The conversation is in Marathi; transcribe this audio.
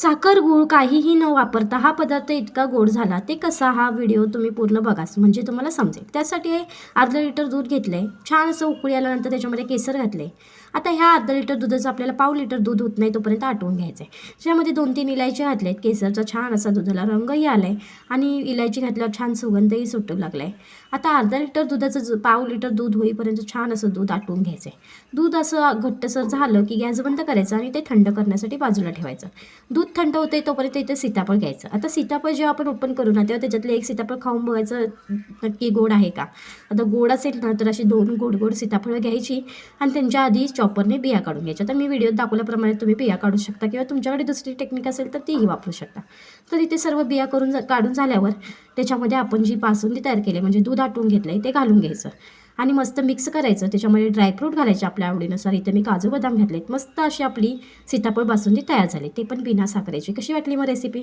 साखर गूळ काहीही न वापरता हा पदार्थ इतका गोड झाला, ते कसा, हा व्हिडिओ तुम्ही पूर्ण बघाच म्हणजे तुम्हाला समजेल. त्यासाठी अर्धा लिटर दूध घेतलं आहे, छान असं उकळी आल्यानंतर त्याच्यामध्ये केसर घातले. आता ह्या अर्धा लिटर दुधाचं आपल्याला पाव लिटर दूध होत नाही तोपर्यंत आटवून घ्यायचं आहे. त्याच्यामध्ये 2-3 इलायची घातल्या आहेत, केसरचा छान असा दुधाला रंगही आला आहे आणि इलायची घातल्यावर छान सुगंधही सुटू लागला आहे. आता अर्धा लिटर दुधाचं पाव लिटर दूध होईपर्यंत छान असं दूध आटवून घ्यायचं आहे. दूध असं घट्टसर झालं की गॅस बंद करायचा आणि ते थंड करण्यासाठी बाजूला ठेवायचं. दूध थंड होते तोपर्यंत इथे सीताफळ घ्यायचं. आता सीताफळ जेव्हा आपण ओपन करू ना तेव्हा त्याच्यातलं एक सीताफळ खाऊन बघायचं नक्की गोड आहे का. आता गोड असेल ना तर अशी 2 गोड गोड सीताफळं घ्यायची आणि त्यांच्या आधी चॉपरने बिया काढून घ्यायच्या. तर मी व्हिडिओत दाखवल्याप्रमाणे तुम्ही बिया काढू शकता किंवा तुमच्याकडे दुसरी टेक्निक असेल तर तीही वापरू शकता. तर इथे सर्व बिया काढून झाल्यावर त्याच्यामध्ये आपण जी बासुंदी तयार केली म्हणजे दूध आटवून घेतलं आहे ते घालून घ्यायचं आणि मस्त मिक्स करायचं. त्याच्यामध्ये ड्रायफ्रूट घालायचे आपल्या आवडीनुसार. इथे मी काजू बदाम घातलेत. मस्त अशी आपली सीताफळ बासुंदी तयार झाली, ते पण बिना साखरेची. कशी वाटली मग रेसिपी?